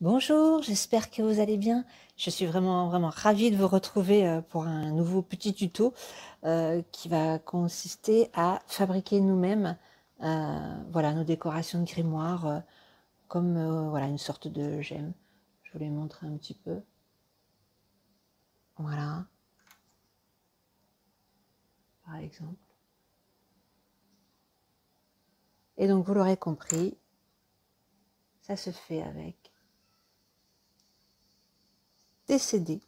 Bonjour, j'espère que vous allez bien. Je suis vraiment ravie de vous retrouver pour un nouveau petit tuto qui va consister à fabriquer nous-mêmes voilà, nos décorations de grimoire comme voilà, une sorte de gemme. Je vous les montre un petit peu. Voilà, par exemple. Et donc vous l'aurez compris, ça se fait avec des CD.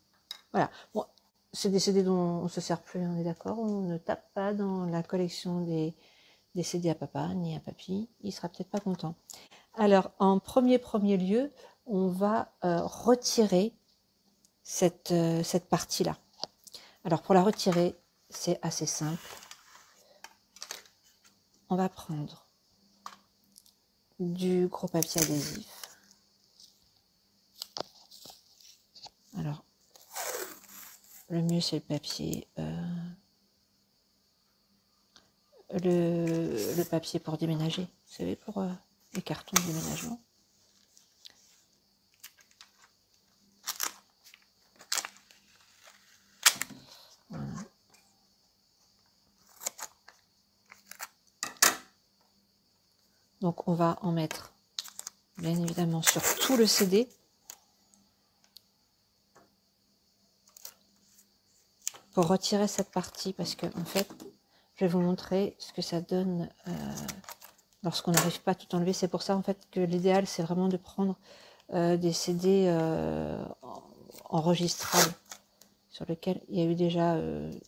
Voilà. Bon, c'est des CD dont on ne se sert plus, on est d'accord. On ne tape pas dans la collection des CD à papa ni à papy. Il sera peut-être pas content. Alors, en premier lieu, on va retirer cette partie-là. Alors, pour la retirer, c'est assez simple. On va prendre du gros papier adhésif. Alors, le mieux, c'est le papier... le papier pour déménager, vous savez, pour les cartons de déménagement. Voilà. Donc on va en mettre bien évidemment sur tout le CD. Pour retirer cette partie, parce que en fait, je vais vous montrer ce que ça donne lorsqu'on n'arrive pas à tout enlever. C'est pour ça en fait que l'idéal c'est vraiment de prendre des CD enregistrables sur lesquels il y a eu déjà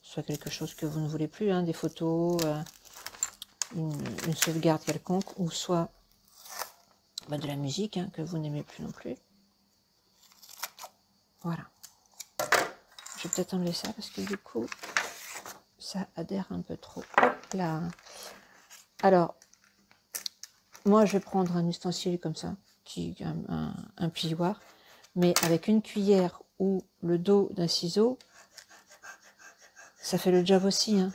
soit quelque chose que vous ne voulez plus, hein, des photos, une sauvegarde quelconque, ou soit de la musique hein, que vous n'aimez plus non plus. Voilà. Je vais peut-être enlever ça parce que du coup ça adhère un peu trop. Hop là. Alors moi je vais prendre un ustensile comme ça, qui un plioir, mais avec une cuillère ou le dos d'un ciseau, ça fait le job aussi. Hein.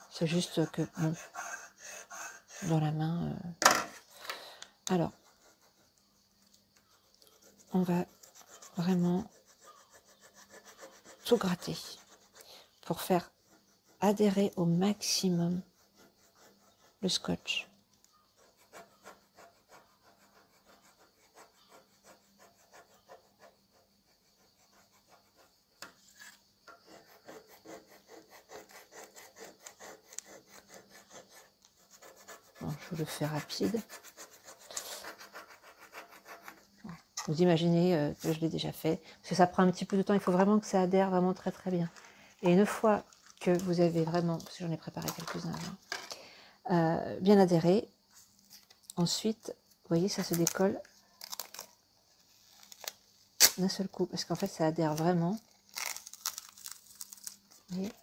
C'est juste que bon, dans la main. Alors, on va vraiment tout gratter pour faire adhérer au maximum le scotch. Bon, je vous le fais rapide. Vous imaginez que je l'ai déjà fait, parce que ça prend un petit peu de temps, il faut vraiment que ça adhère vraiment très bien. Et une fois que vous avez vraiment, parce que j'en ai préparé quelques-uns, bien adhéré, ensuite, vous voyez, ça se décolle d'un seul coup, parce qu'en fait, ça adhère vraiment. Vous voyez,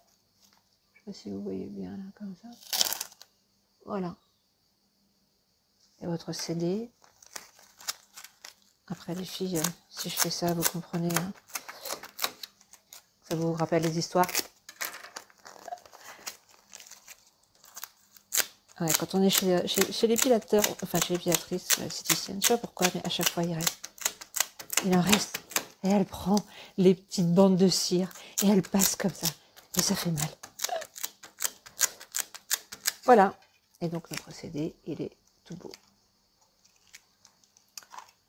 je ne sais pas si vous voyez bien, là, comme ça. Voilà. Et votre CD. Après, les filles, si je fais ça, vous comprenez, hein, ça vous rappelle les histoires. Ouais, quand on est chez l'épilateur, enfin chez l'épilatrice, l'esthéticienne, je sais pas pourquoi, mais à chaque fois il reste. Il en reste. Et elle prend les petites bandes de cire et elle passe comme ça. Et ça fait mal. Voilà. Et donc notre CD, il est tout beau.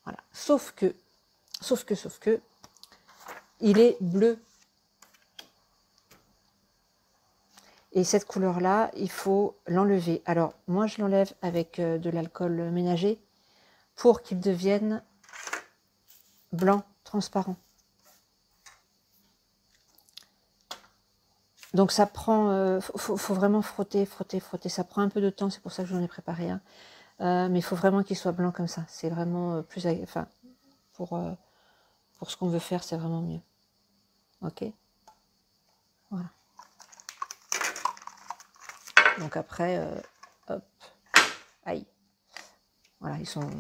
Voilà. Sauf que, il est bleu. Et cette couleur-là, il faut l'enlever. Alors, moi, je l'enlève avec de l'alcool ménager pour qu'il devienne blanc, transparent. Donc, ça prend... faut vraiment frotter. Ça prend un peu de temps, c'est pour ça que j'en ai préparé un. Mais il faut vraiment qu'il soit blanc comme ça. C'est vraiment plus... Enfin, pour ce qu'on veut faire, c'est vraiment mieux. Ok? Voilà. Donc après, hop, aïe. Voilà, ils sont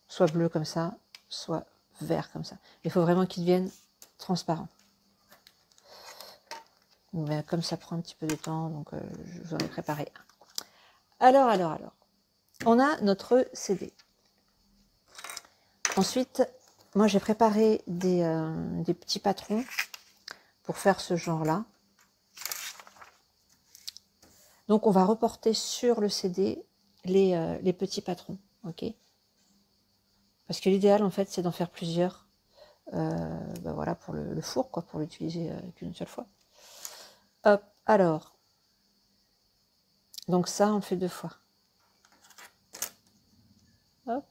soit bleus comme ça, soit verts comme ça. Il faut vraiment qu'ils deviennent transparents. Mais comme ça prend un petit peu de temps, donc je vous en ai préparé un. Alors. On a notre CD. Ensuite, moi j'ai préparé des petits patrons pour faire ce genre-là. Donc on va reporter sur le CD les petits patrons, ok? Parce que l'idéal en fait c'est d'en faire plusieurs, ben voilà, pour le four, quoi, pour l'utiliser qu'une seule fois. Hop, alors, donc ça on le fait 2 fois. Hop.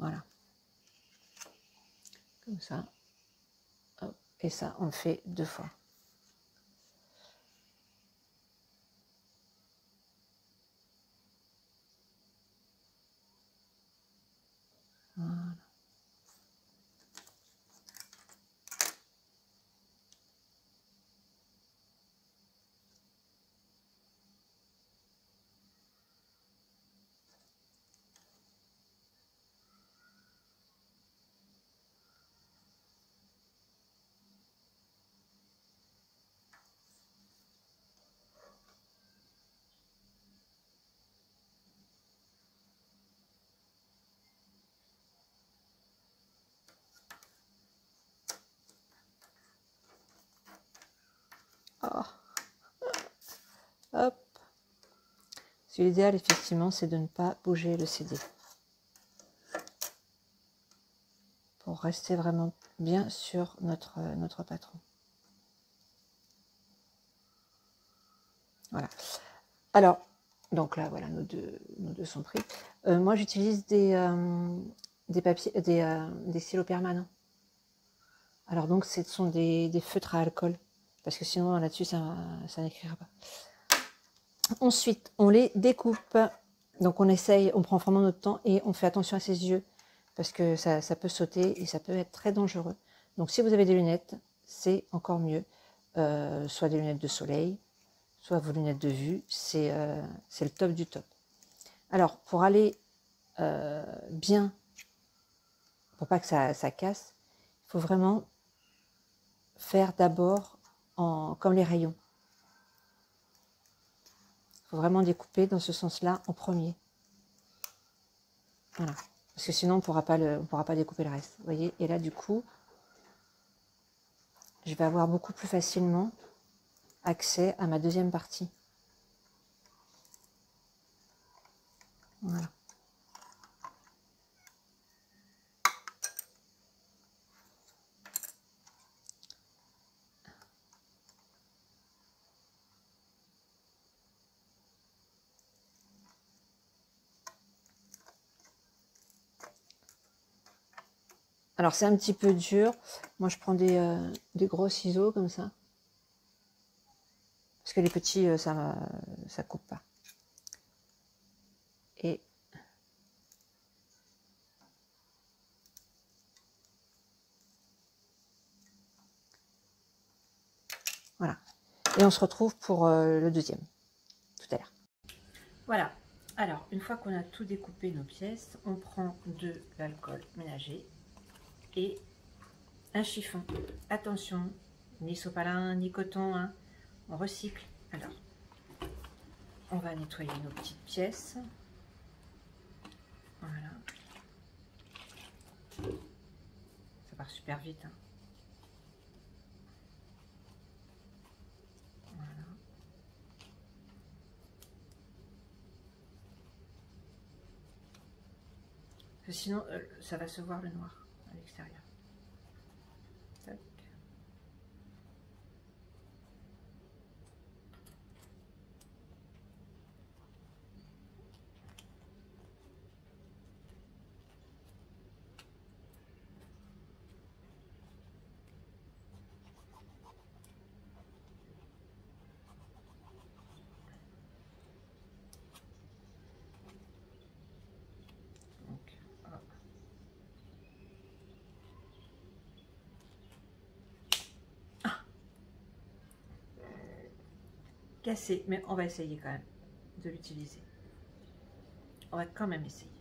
Voilà. Comme ça. Hop. Et ça, on le fait 2 fois. Voilà. Oh. Hop. L'idéal, effectivement, c'est de ne pas bouger le CD. Pour rester vraiment bien sur notre patron. Voilà. Alors, donc là, voilà, nos deux sont pris. Moi, j'utilise des papiers, des stylos permanents. Alors donc, ce sont des feutres à alcool. Parce que sinon, là-dessus, ça n'écrira pas. Ensuite, on les découpe. Donc, on essaye, on prend vraiment notre temps et on fait attention à ses yeux. Parce que ça peut sauter et ça peut être très dangereux. Donc, si vous avez des lunettes, c'est encore mieux. Soit des lunettes de soleil, soit vos lunettes de vue. C'est le top du top. Alors, pour aller bien, pour pas que ça casse, il faut vraiment faire d'abord comme les rayons. Il faut vraiment découper dans ce sens-là en premier. Voilà. Parce que sinon, on pourra pas découper le reste. Vous voyez? Et là, du coup, je vais avoir beaucoup plus facilement accès à ma deuxième partie. Voilà. Alors, c'est un petit peu dur. Moi, je prends des gros ciseaux comme ça. Parce que les petits, ça coupe pas. Et voilà. Et on se retrouve pour le deuxième, tout à l'heure. Voilà. Alors, une fois qu'on a tout découpé nos pièces, on prend de l'alcool ménager et un chiffon. Attention, ni sopalin, ni coton, hein. On recycle. Alors, on va nettoyer nos petites pièces. Voilà. Ça part super vite, hein. Voilà. Parce que sinon, ça va se voir le noir à l'extérieur. Tac. cassé, mais on va essayer quand même de l'utiliser. On va quand même essayer.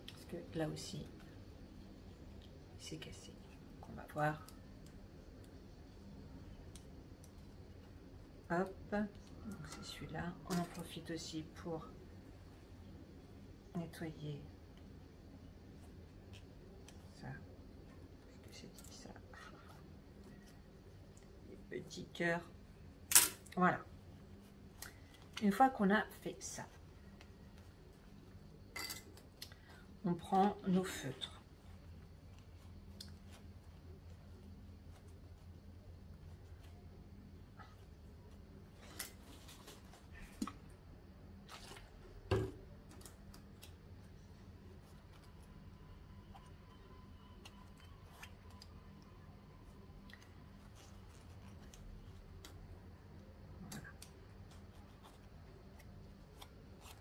Parce que là aussi, c'est cassé. Donc on va voir. Hop, donc c'est celui-là. On en profite aussi pour nettoyer ça. Qu'est-ce que c'est ça? Les petits cœurs. Voilà. Une fois qu'on a fait ça, on prend nos feutres.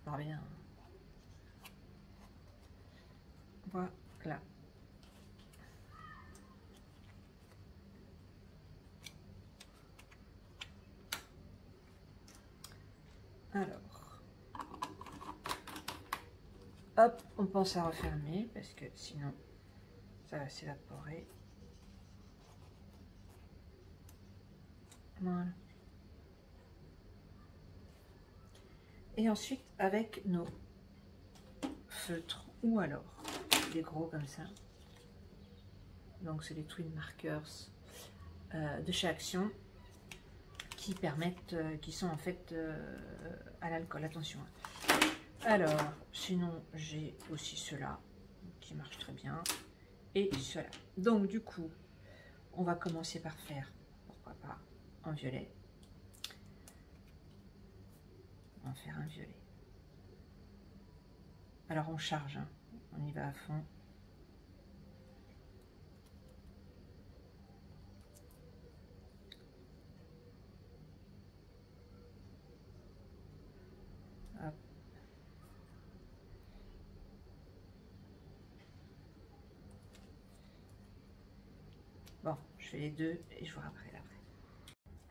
Voilà. Bien. Voilà. Alors, hop, on pense à refermer parce que sinon ça va s'évaporer. Voilà. Et ensuite avec nos feutres ou alors des gros comme ça. Donc c'est les twin markers de chez Action qui permettent, qui sont en fait à l'alcool. Attention. Alors, sinon j'ai aussi ceux-là qui marchent très bien et ceux-là. Donc du coup, on va commencer par faire, pourquoi pas, en violet. On va faire un violet. Alors on charge, hein. On y va à fond. Hop. Bon, je fais les deux et je vous rappellerai après.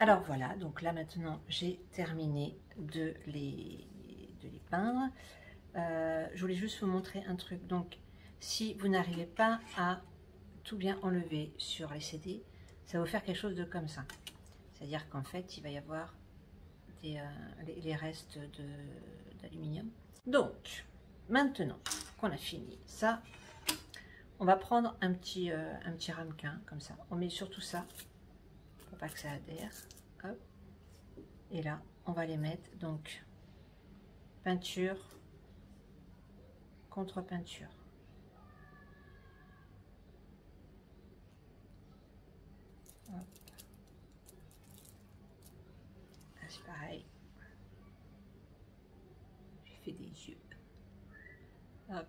Alors voilà, donc là maintenant j'ai terminé de les peindre. Je voulais juste vous montrer un truc. Donc si vous n'arrivez pas à tout bien enlever sur les CD, ça va vous faire quelque chose de comme ça. C'est-à-dire qu'en fait il va y avoir les restes d'aluminium. Donc maintenant qu'on a fini ça, on va prendre un petit ramequin comme ça. On met surtout ça pour pas que ça adhère. Hop. Et là on va les mettre donc peinture contre peinture. C'est pareil. J'ai fait des yeux. Hop.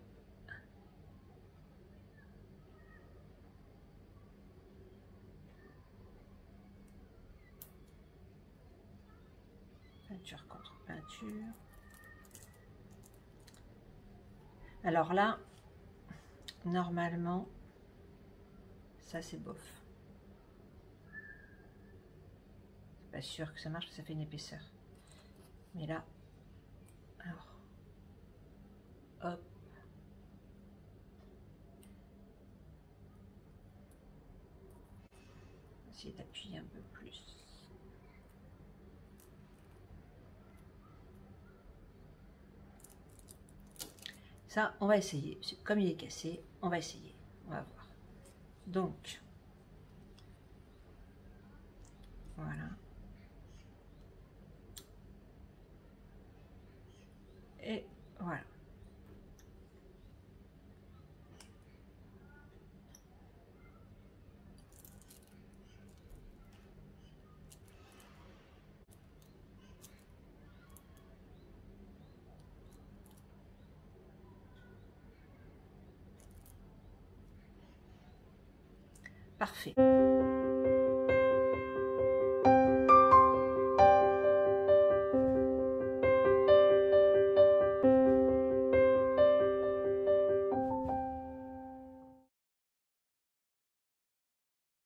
Peinture contre peinture. Alors là, normalement, ça c'est bof. C'est pas sûr que ça marche, ça fait une épaisseur. Mais là, alors, hop. Essayer d'appuyer un peu plus. Ça, on va essayer. Comme il est cassé, on va essayer. On va voir. Donc, voilà. Et voilà. Parfait.